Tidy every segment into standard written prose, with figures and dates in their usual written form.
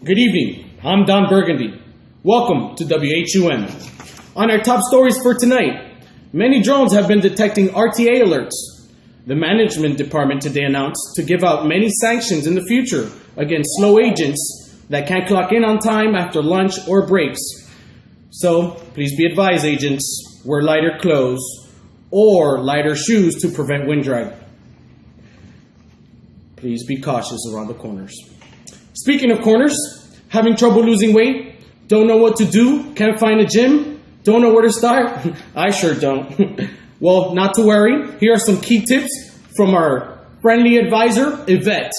Good evening, I'm Don Burgundy. Welcome to WHUM. On our top stories for tonight, many drones have been detecting RTA alerts. The management department today announced to give out many sanctions in the future against slow agents that can't clock in on time after lunch or breaks. So please be advised, agents, wear lighter clothes or lighter shoes to prevent wind drag. Please be cautious around the corners. Speaking of corners, having trouble losing weight, don't know what to do, can't find a gym, don't know where to start? I sure don't. Well, not to worry. Here are some key tips from our friendly advisor, Yvette.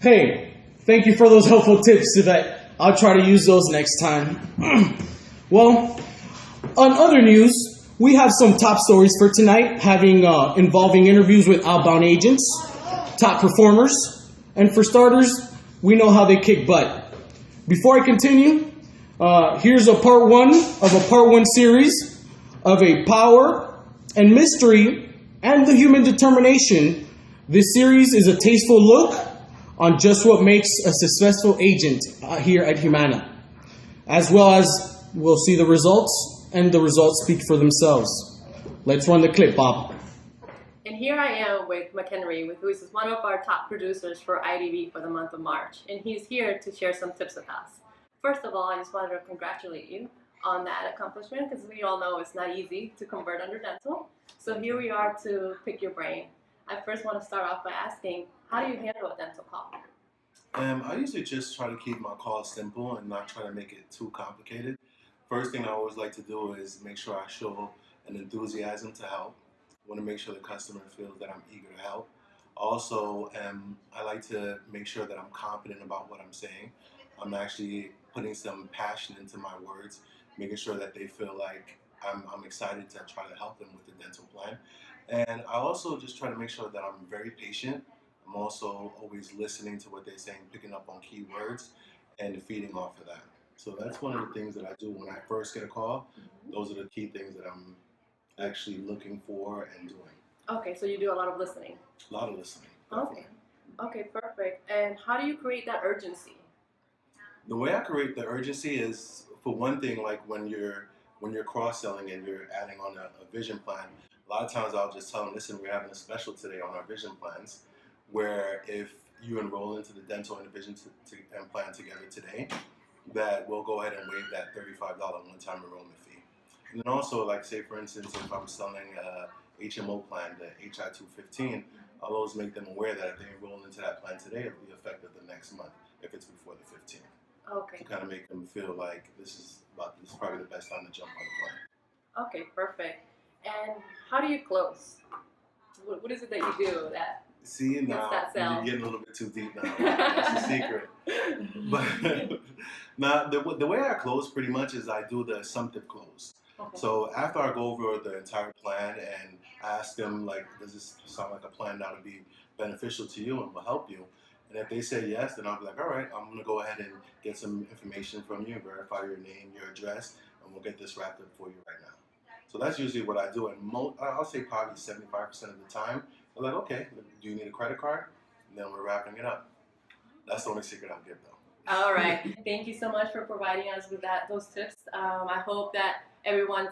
Hey, thank you for those helpful tips, Yvette. I'll try to use those next time. Well, on other news, we have some top stories for tonight, involving interviews with outbound agents, top performers, and for starters, we know how they kick butt. Before I continue, here's a part one of a part one series of a power and mystery and the human determination. This series is a tasteful look on just what makes a successful agent here at Humana. As well as we'll see the results, and the results speak for themselves. Let's run the clip, Bob. And here I am with McHenry, who is one of our top producers for IDV for the month of March. And he's here to share some tips with us. First of all, I just wanted to congratulate you on that accomplishment, because we all know it's not easy to convert under dental. So here we are to pick your brain. I first want to start off by asking, how do you handle a dental call? I usually just try to keep my calls simple and not try to make it too complicated. First thing I always like to do is make sure I show an enthusiasm to help. I want to make sure the customer feels that I'm eager to help. Also, I like to make sure that I'm confident about what I'm saying. I'm actually putting some passion into my words, making sure that they feel like I'm excited to try to help them with the dental plan. And I also just try to make sure that I'm very patient. I'm also always listening to what they're saying, picking up on key words, and feeding off of that. So that's one of the things that I do when I first get a call. Those are the key things that I'm actually looking for and doing. Okay, so you do a lot of listening. A lot of listening. Definitely. Okay, perfect. And how do you create that urgency? The way I create the urgency is, for one thing, like when you're cross-selling and you're adding on a vision plan, a lot of times I'll just tell them, listen, we're having a special today on our vision plans, where if you enroll into the dental and the vision and plan together today, that we'll go ahead and waive that $35 one-time enrollment fee. And then also, like say for instance, if I'm selling a HMO plan, the HI-215, I'll always make them aware that if they enroll into that plan today, it'll be effective the next month if it's before the 15th. Okay. To kind of make them feel like this is probably the best time to jump on the plan. Okay, perfect. And how do you close? What is it that you do that? See, now you're getting a little bit too deep now. That's the secret. But now, the way I close pretty much is I do the assumptive close. Okay. So after I go over the entire plan and ask them, like, does this sound like a plan that would be beneficial to you and will help you? And if they say yes, then I'll be like, all right, I'm going to go ahead and get some information from you, verify your name, your address, and we'll get this wrapped up for you right now. So that's usually what I do. And I'll say probably 75% of the time, they're like, okay, do you need a credit card? And then we're wrapping it up. That's the only secret I'll give, though. All right. Thank you so much for providing us with those tips. I hope that everyone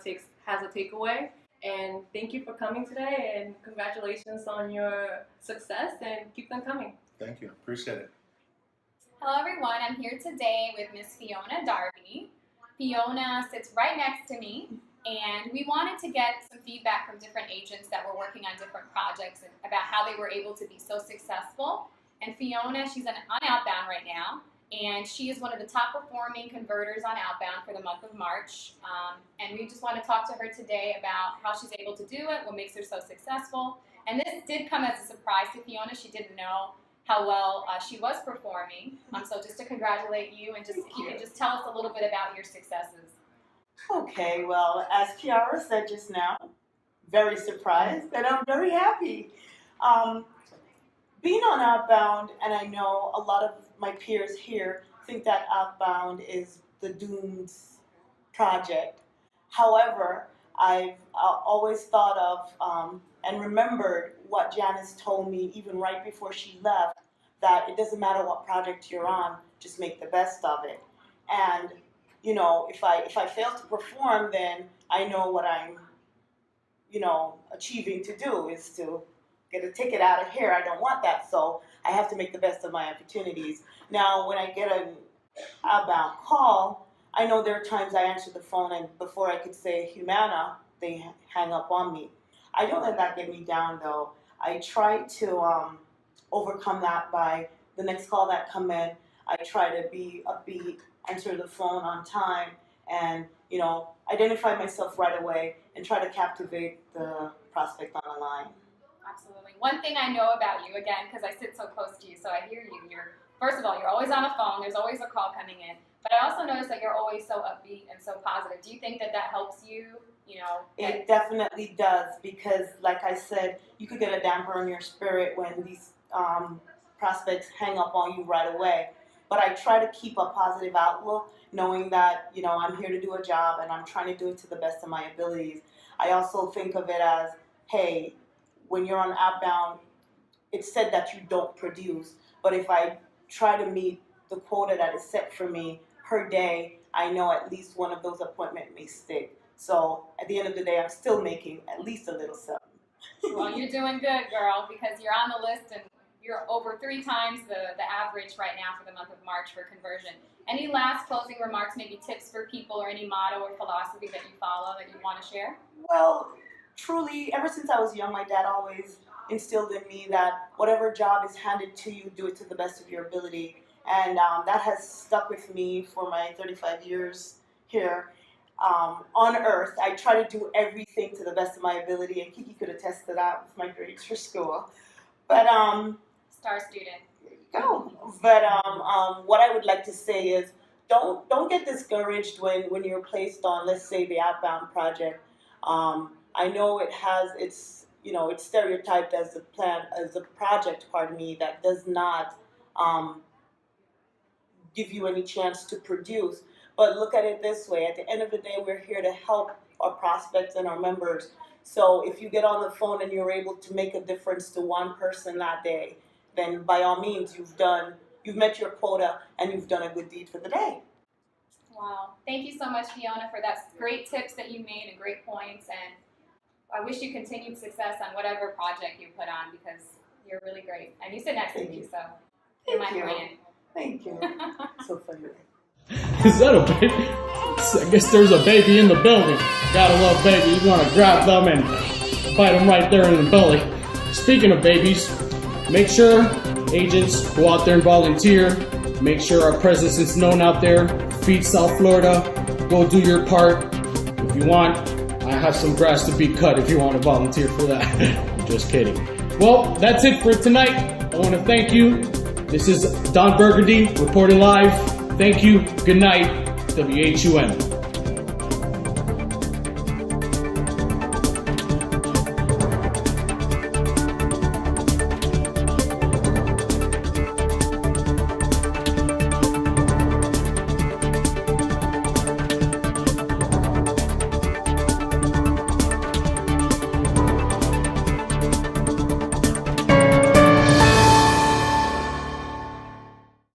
has a takeaway. And thank you for coming today, and congratulations on your success, and keep them coming. Thank you. Appreciate it. Hello everyone, I'm here today with Miss Fiona Darby. Fiona sits right next to me, and we wanted to get some feedback from different agents that were working on different projects about how they were able to be so successful. And Fiona, she's on Outbound right now, and she is one of the top performing converters on Outbound for the month of March. And we just want to talk to her today about how she's able to do it, what makes her so successful. And this did come as a surprise to Fiona. She didn't know how well she was performing. So just to congratulate you, and just if you could just tell us a little bit about your successes. Okay, well, as Kiara said just now, very surprised, and I'm very happy. Being on Outbound, and I know a lot of my peers here think that Outbound is the doomed project. However, I've always thought of and remembered what Janice told me even right before she left, that it doesn't matter what project you're on, just make the best of it. And you know, if I fail to perform, then I know what I'm, achieving to do is to get a ticket out of here. I don't want that, so I have to make the best of my opportunities. Now, when I get an outbound call, I know there are times I answer the phone, and before I could say Humana, they hang up on me. I don't let that get me down, though. I try to overcome that by the next call that come in. I try to be upbeat, answer the phone on time, and identify myself right away and try to captivate the prospect on the line. Absolutely. One thing I know about you, again, because I sit so close to you, so I hear you. First of all, you're always on the phone. There's always a call coming in. But I also notice that you're always so upbeat and so positive. Do you think that helps you? It definitely does, because, like I said, you could get a damper on your spirit when these prospects hang up on you right away. But I try to keep a positive outlook, knowing that, I'm here to do a job and I'm trying to do it to the best of my abilities. I also think of it as, hey, when you're on Outbound, it's said that you don't produce. But if I try to meet the quota that is set for me per day, I know at least one of those appointments may stick. So at the end of the day, I'm still making at least a little something. Well, you're doing good, girl, because you're on the list and you're over 3 times the average right now for the month of March for conversion. Any last closing remarks, maybe tips for people, or any motto or philosophy that you follow that you want to share? Well, truly, ever since I was young, my dad always instilled in me that whatever job is handed to you, do it to the best of your ability. And that has stuck with me for my 35 years here on Earth. I try to do everything to the best of my ability, and Kiki could attest to that with my grades for school. But Star student. there you go. But what I would like to say is, don't get discouraged when you're placed on, let's say, the Outbound project. I know it has it's stereotyped as a project, that does not give you any chance to produce. But look at it this way: at the end of the day, we're here to help our prospects and our members. So if you get on the phone and you're able to make a difference to one person that day, then by all means, you've met your quota and you've done a good deed for the day. Wow. Thank you so much, Fiona, for that great tips that you made and great points. And I wish you continued success on whatever project you put on, because you're really great. And you sit next to me, so you're my friend. Thank you. So funny. Is that a baby? I guess there's a baby in the building. Gotta love babies. You want to grab them and bite them right there in the belly. Speaking of babies, make sure agents go out there and volunteer. Make sure our presence is known out there. Feed South Florida. Go do your part. If you want, I have some grass to be cut if you want to volunteer for that. I'm just kidding. Well, that's it for tonight. I want to thank you. This is Don Burgundy reporting live. Thank you. Good night. WHUM.